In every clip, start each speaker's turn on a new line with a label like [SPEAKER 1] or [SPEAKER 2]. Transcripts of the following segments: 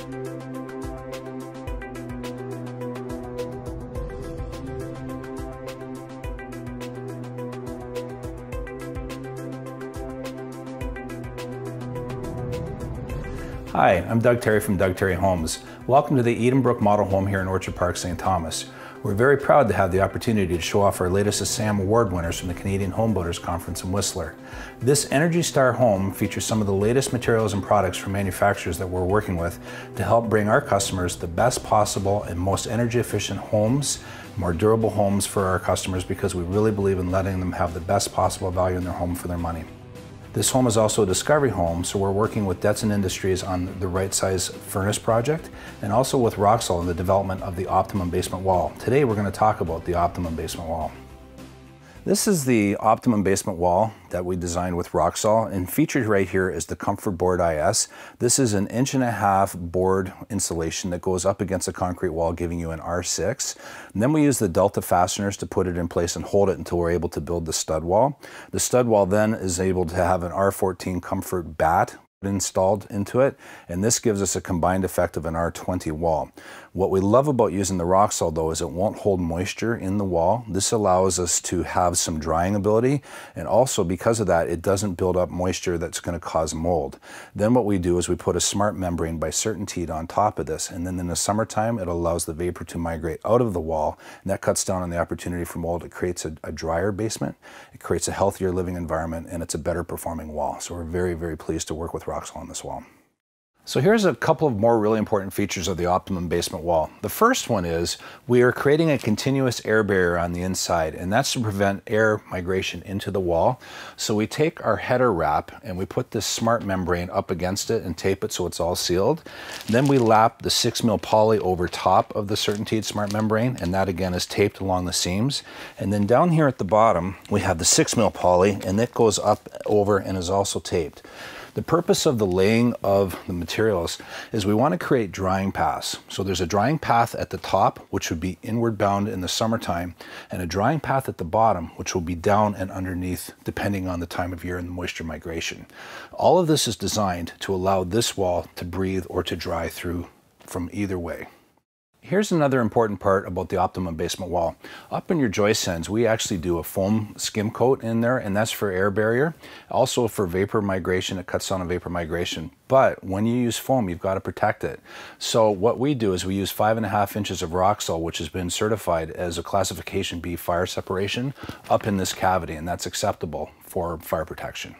[SPEAKER 1] Hi, I'm Doug Tarry from Doug Tarry Homes. Welcome to the Edenbrook Model Home here in Orchard Park, St. Thomas. We're very proud to have the opportunity to show off our latest ASSAM Award winners from the Canadian Home Builders Conference in Whistler. This Energy Star home features some of the latest materials and products from manufacturers that we're working with to help bring our customers the best possible and most energy efficient homes, more durable homes for our customers, because we really believe in letting them have the best possible value in their home for their money. This home is also a discovery home, so we're working with Detson Industries on the right size furnace project and also with Roxol in the development of the Optimum basement wall. Today we're going to talk about the Optimum basement wall. This is the Optimum basement wall that we designed with Roxol, and featured right here is the Comfort Board IS. This is an 1.5 inch board insulation that goes up against a concrete wall, giving you an R6. And then we use the Delta fasteners to put it in place and hold it until we're able to build the stud wall. The stud wall then is able to have an R14 Comfort bat installed into it, and this gives us a combined effect of an R20 wall. What we love about using the Roxol though is it won't hold moisture in the wall. This allows us to have some drying ability, and also because of that it doesn't build up moisture that's going to cause mold. Then what we do is we put a smart membrane by Certainteed on top of this, and then in the summertime it allows the vapor to migrate out of the wall, and that cuts down on the opportunity for mold. It creates a drier basement, it creates a healthier living environment, and it's a better performing wall. So we're very, very pleased to work with Roxol on this wall. So here's a couple of more really important features of the Optimum basement wall. The first one is we are creating a continuous air barrier on the inside, and that's to prevent air migration into the wall. So we take our header wrap and we put this smart membrane up against it and tape it so it's all sealed. Then we lap the 6mm poly over top of the Certainteed smart membrane, and that again is taped along the seams. And then down here at the bottom we have the 6mm poly, and it goes up over and is also taped. The purpose of the laying of the materials is we want to create drying paths. So there's a drying path at the top, which would be inward bound in the summertime, and a drying path at the bottom, which will be down and underneath depending on the time of year and the moisture migration. All of this is designed to allow this wall to breathe or to dry through from either way. Here's another important part about the Optimum basement wall. Up in your joist ends, we actually do a foam skim coat in there, and that's for air barrier. Also for vapor migration, it cuts down on vapor migration. But when you use foam, you've got to protect it. So what we do is we use 5.5 inches of Roxol, which has been certified as a classification B fire separation, up in this cavity, and that's acceptable for fire protection.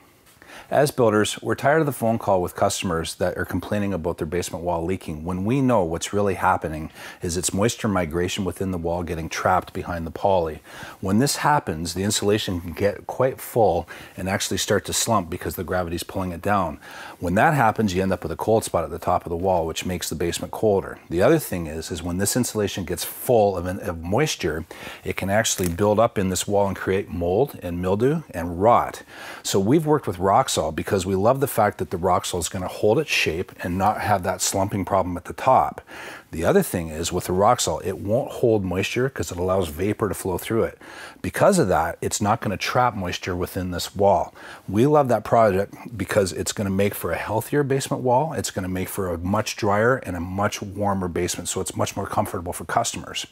[SPEAKER 1] As builders, we're tired of the phone call with customers that are complaining about their basement wall leaking, when we know what's really happening is it's moisture migration within the wall getting trapped behind the poly. When this happens, the insulation can get quite full and actually start to slump because the gravity's pulling it down. When that happens, you end up with a cold spot at the top of the wall, which makes the basement colder. The other thing is when this insulation gets full of moisture, it can actually build up in this wall and create mold and mildew and rot. So we've worked with Roxol because we love the fact that the Roxol is going to hold its shape and not have that slumping problem at the top. The other thing is with the Roxol, it won't hold moisture because it allows vapor to flow through it. Because of that, it's not going to trap moisture within this wall. We love that project because it's going to make for a healthier basement wall. It's going to make for a much drier and a much warmer basement, so it's much more comfortable for customers.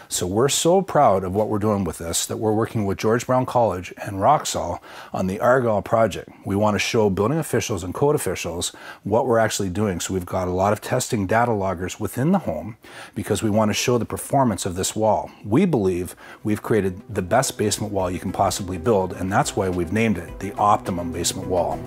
[SPEAKER 1] So we're so proud of what we're doing with this that we're working with George Brown College and Roxol on the Argyle project. We want to show building officials and code officials what we're actually doing. So we've got a lot of testing data loggers within the home because we want to show the performance of this wall. We believe we've created the best basement wall you can possibly build, and that's why we've named it the Optimum basement wall.